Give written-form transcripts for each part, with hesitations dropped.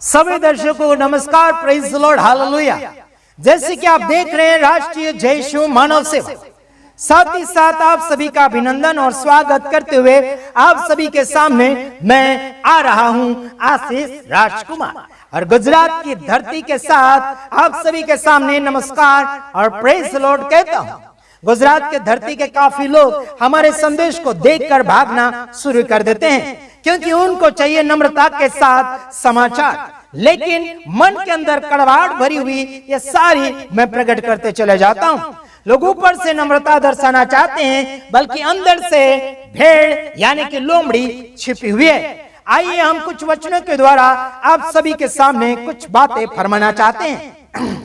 सभी दर्शकों को नमस्कार, प्रेज द लॉर्ड, हालेलुया। जैसे कि आप देख रहे हैं राष्ट्रीय जय यीशु मानव सेवा, साथ ही साथ आप सभी का अभिनंदन और स्वागत करते हुए आप सभी के सामने मैं आ रहा हूं आशीष राजकुमार, और गुजरात की धरती के साथ आप सभी के सामने नमस्कार और प्रेज द लॉर्ड कहता हूं। गुजरात के धरती के काफी लोग हमारे संदेश को देखकर भागना शुरू कर देते हैं, क्योंकि उनको चाहिए नम्रता के साथ समाचार, लेकिन मन के अंदर कड़वाहट भरी हुई ये सारी मैं प्रकट करते चले जाता हूँ। लोग ऊपर से नम्रता दर्शाना चाहते हैं, बल्कि अंदर से भेड़ यानी कि लोमड़ी छिपी हुई है। आइए हम कुछ वचनों के द्वारा आप सभी के सामने कुछ बातें फरमाना चाहते हैं।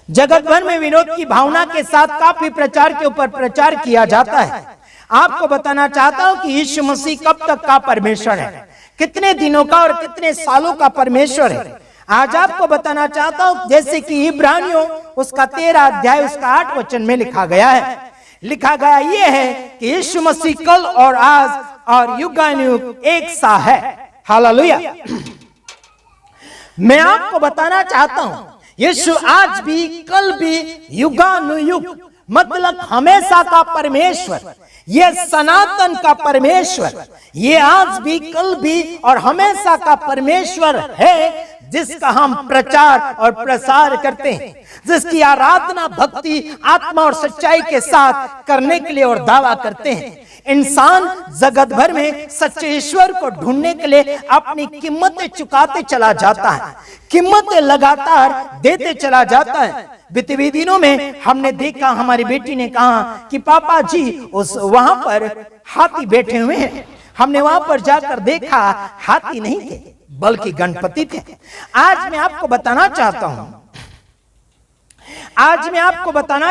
जगत भर में विनोद की भावना के साथ काफी प्रचार के ऊपर प्रचार किया जाता है। आपको बताना चाहता हूं कि यीशु मसीह कब तक का परमेश्वर है, कितने दिनों का और कितने सालों का परमेश्वर है। आज आपको बताना चाहता हूं, जैसे कि इब्रानियों उसका 13 अध्याय उसका 8 वचन में लिखा गया है। लिखा गया ये है कि यीशु मसीह कल और आज और युगानुयुग एक सा है। हालेलुया। मैं आपको बताना चाहता हूं यीशु आज भी कल भी युगानुयुग मतलब हमेशा का परमेश्वर, ये सनातन का परमेश्वर, ये आज भी कल भी और हमेशा का परमेश्वर है, जिसका हम प्रचार और प्रसार करते हैं, जिसकी आराधना भक्ति आत्मा और सच्चाई के साथ करने के लिए और दावा करते हैं। इंसान जगत भर में सच्चे ईश्वर को ढूंढने के लिए अपनी कीमतें चुकाते चला जाता है, कीमतें लगातार देते चला जाता है। बीते हुए दिनों में हमने देखा, हमारी बेटी ने कहा कि पापा जी उस वहां पर हाथी बैठे हुए हैं। हमने वहां पर जाकर देखा, हाथी नहीं थे बल्कि गणपति थे। आज मैं आपको बताना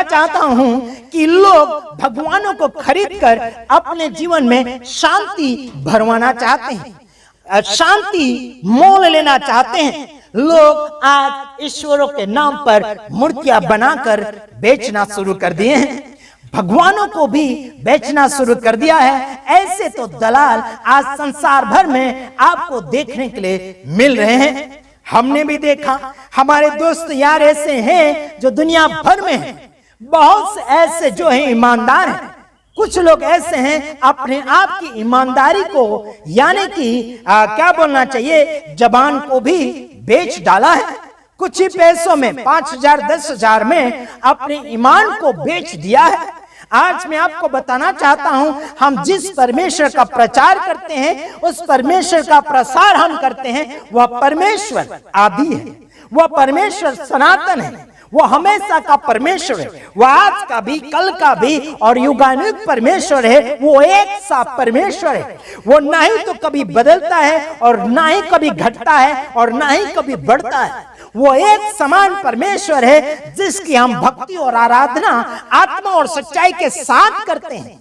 चाहता हूं कि लोग भगवानों को खरीदकर अपने जीवन में शांति भरवाना चाहते हैं, शांति मोल लेना चाहते हैं। लोग आज ईश्वरों के नाम पर मूर्तियां बनाकर बेचना शुरू कर दिए हैं, भगवानों को भी बेचना शुरू कर दिया है। ऐसे तो दलाल आज संसार भर में आपको देखने के लिए मिल रहे हैं। हमने भी देखा, हमारे दोस्त यार ऐसे हैं जो दुनिया भर में हैं। बहुत से ऐसे जो हैं ईमानदार हैं, कुछ लोग ऐसे हैं अपने आप की ईमानदारी को यानी कि क्या बोलना चाहिए, जबान को भी बेच डाला है। कुछ ही पैसों में 5,000 10,000 में अपने ईमान को बेच दिया है। आज मैं आपको बताना चाहता हूं, हम जिस परमेश्वर का प्रचार करते हैं, उस परमेश्वर का प्रसार हम करते हैं, वह परमेश्वर आदि है, वह परमेश्वर सनातन है, वो हमेशा का परमेश्वर है, वो आज का भी कल का भी और युगानुयुग परमेश्वर है। वो एक सा परमेश्वर है, वो ना ही तो कभी बदलता है और ना ही कभी घटता है और ना ही कभी बढ़ता है। वो एक समान परमेश्वर है, जिसकी हम भक्ति और आराधना आत्मा और सच्चाई के साथ करते हैं।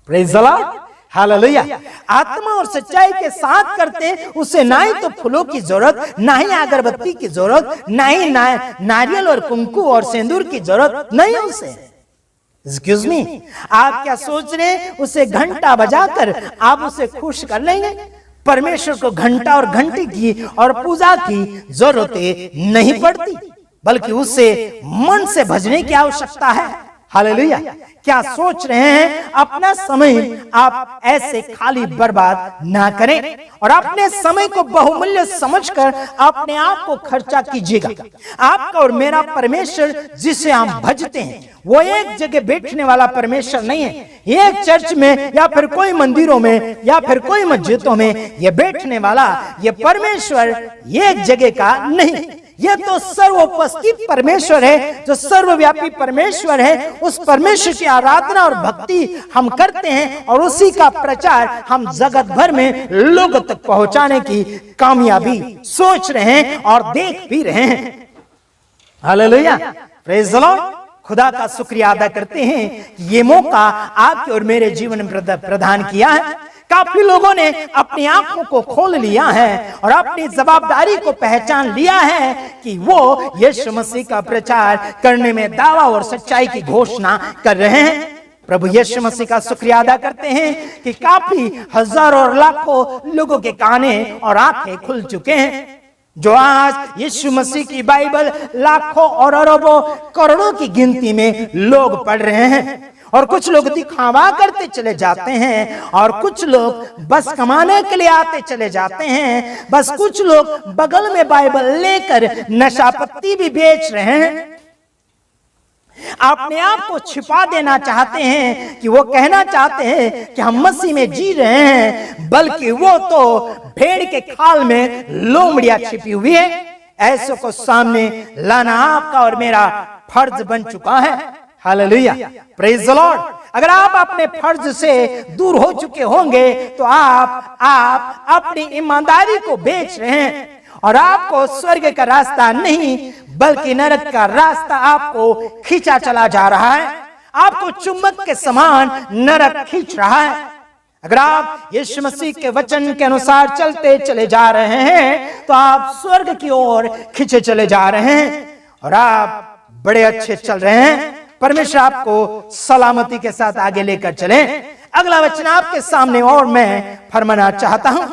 Praise the Lord, hallelujah. आत्मा और सच्चाई के साथ करते हैं, उसे ना ही तो फूलों की जरूरत, ना ही अगरबत्ती की जरूरत, ना ही नारियल और कुंकू और सिंदूर की जरूरत नहीं उसे। एक्सक्यूज मी, आप क्या सोच रहे हैं उसे घंटा बजाकर आप उसे खुश कर लेंगे? परमेश्वर को घंटा और घंटी की और पूजा की जरूरतें नहीं पड़ती, बल्कि उसे मन से भजने की आवश्यकता है। हालेलुया। क्या सोच रहे हैं? अपना समय आप ऐसे खाली बर्बाद ना करें और अपने समय को बहुमूल्य समझकर अपने आप को खर्चा कीजिएगा। आपका और मेरा परमेश्वर जिसे हम भजते हैं, वो एक जगह बैठने वाला परमेश्वर नहीं है, एक चर्च में या फिर कोई मंदिरों में या फिर कोई मस्जिदों में ये बैठने वाला ये परमेश्वर एक जगह का नहीं। ये तो सर्वोपस्थित परमेश्वर है, जो सर्वव्यापी परमेश्वर है। उस परमेश्वर की आराधना और भक्ति हम करते हैं और उसी का प्रचार हम जगत भर में लोगों तक पहुंचाने की कामयाबी सोच रहे हैं और देख भी रहे हैं। Hallelujah, praise the Lord. खुदा का शुक्रिया अदा करते हैं कि ये मौका आपके और मेरे जीवन में प्रदान किया है। काफी लोगों ने अपनी आंखों को खोल लिया है और अपनी जवाबदारी को पहचान लिया है कि वो यीशु मसीह का प्रचार करने में दावा और सच्चाई की घोषणा कर रहे हैं। प्रभु यीशु मसीह का शुक्रिया अदा करते हैं कि काफी हजारों और लाखों लोगों के काने और आंखें खुल चुके हैं, जो आज यीशु मसीह की बाइबल लाखों और अरबों करोड़ों की गिनती में लोग पढ़ रहे हैं। और कुछ लोग दिखावा करते चले जाते हैं, और कुछ लोग बस कमाने के लिए आते चले जाते हैं, बस कुछ लोग बगल में बाइबल लेकर नशा पत्ती भी बेच रहे हैं। अपने आप को छिपा देना चाहते हैं कि वो कहना चाहते हैं कि हम मसीह में जी रहे हैं, बल्कि वो तो भेड़ के खाल में लोमड़ियां छिपी हुई है। ऐसों को सामने लाना आपका और मेरा फर्ज बन चुका है। Hallelujah, praise the Lord. अगर आप अपने फर्ज से दूर हो चुके होंगे तो आप अपनी ईमानदारी को बेच रहे हैं, और आपको स्वर्ग का रास्ता नहीं बल्कि नरक का रास्ता आपको खींचा चला जा रहा है। आपको चुम्बक के समान नरक खींच रहा है। अगर आप यीशु मसीह के वचन के अनुसार चलते चले जा रहे हैं तो आप स्वर्ग की ओर खींचे चले जा रहे हैं, और आप बड़े अच्छे चल रहे हैं। परमेश्वर आपको सलामती के साथ आगे लेकर चले। अगला वचन आपके सामने और मैं फरमाना चाहता हूं,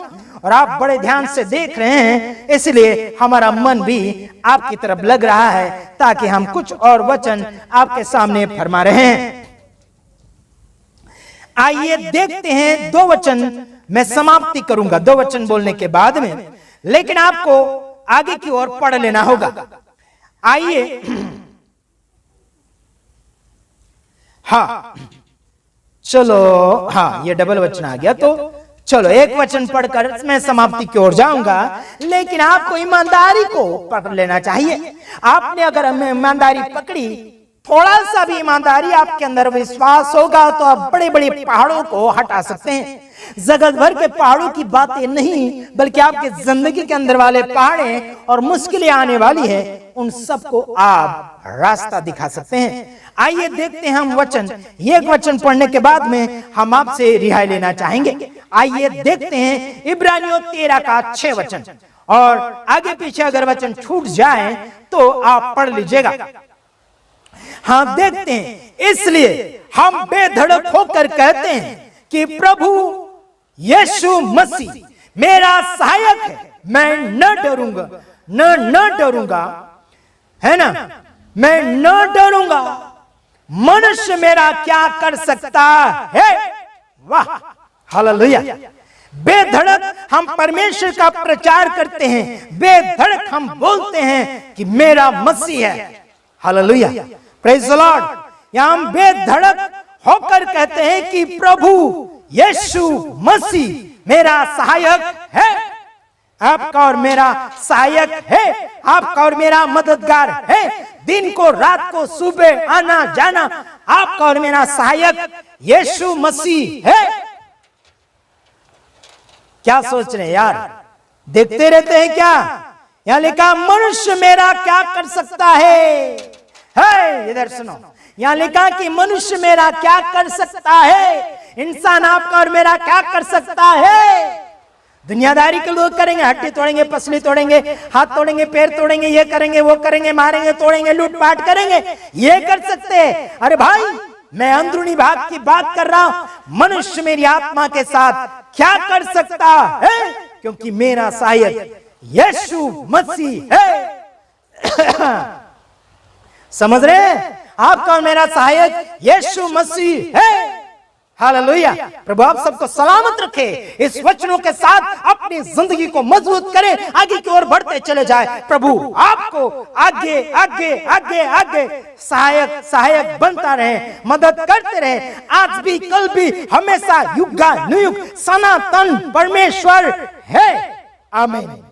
और आप बड़े ध्यान से देख रहे हैं, इसलिए हमारा मन भी आपकी तरफ लग रहा है, ताकि हम कुछ और वचन आपके सामने फरमा रहे हैं। आइए देखते हैं, 2 वचन मैं समाप्ति करूंगा 2 वचन बोलने के बाद में, लेकिन आपको आगे की ओर पढ़ लेना होगा। आइए, हाँ चलो, हाँ ये डबल वचन आ गया, तो चलो एक वचन पढ़कर मैं समाप्ति की ओर जाऊंगा, लेकिन आपको ईमानदारी को पकड़ लेना चाहिए। आपने अगर ईमानदारी पकड़ी, थोड़ा सा भी ईमानदारी आपके अंदर विश्वास होगा, तो आप बड़े बड़े पहाड़ों को हटा सकते हैं। जगत भर के पहाड़ों की बातें नहीं, बल्कि आपके जिंदगी के अंदर वाले पहाड़े और मुश्किलें आने वाली है, उन सबको आप रास्ता दिखा सकते हैं। आइए देखते हैं हम वचन, एक वचन पढ़ने के बाद में हम आपसे रिहाई लेना चाहेंगे। आइए देखते हैं इब्रानियों 13 का 6 वचन, और आगे पीछे अगर वचन छूट जाए तो आप पढ़ लीजिएगा। हाँ देखते हैं, इसलिए हम बेधड़क होकर कहते हैं कि प्रभु यीशु मसीह मेरा सहायक है, मैं न डरूंगा, न डरूंगा, है ना, मैं न डरूंगा। मनुष्य मेरा क्या कर सकता है? वाह, हालेलुया। बेधड़क हम परमेश्वर का प्रचार करते हैं, बेधड़क हम बोलते हैं कि मेरा मसीह है। Hallelujah, praise the Lord. यहां हम बेधड़क होकर कहते हैं कि प्रभु यीशु मसीह मेरा सहायक है। आपका और मेरा सहायक है, आपका और मेरा मददगार है। दिन को रात को सुबह आना जाना आपका और मेरा सहायक यीशु मसीह है। क्या सोच रहे हैं यार, देखते रहते हैं क्या? यहां लिखा मनुष्य मेरा क्या कर सकता है? इधर सुनो, यहां लिखा कि मनुष्य मेरा क्या कर सकता है। इंसान आपका और मेरा क्या कर सकता है? दुनियादारी के लोग करेंगे, हड्डी तोड़ेंगे, पसली तोड़ेंगे, हाथ तोड़ेंगे, पैर तोड़ेंगे, ये करेंगे, वो करेंगे, मारेंगे, तोड़ेंगे, लूटपाट करेंगे, ये कर सकते हैं। अरे भाई, मैं अंदरूनी भाग की बात कर रहा हूं। मनुष्य मेरी आत्मा के साथ क्या कर सकता है? क्योंकि मेरा सहायक यीशु मसीह है। समझ रहे हैं? आपका और मेरा सहायक यीशु मसीह है। हालेलुया। प्रभु आप सबको सलामत रखे। इस वचनों के साथ अपनी जिंदगी को मजबूत करें, आगे की ओर बढ़ते चले जाए। प्रभु आपको आगे आगे आगे आगे सहायक सहायक बनता रहे, मदद करते रहे, आज भी कल भी हमेशा युगानुयुग सनातन परमेश्वर है। आमीन।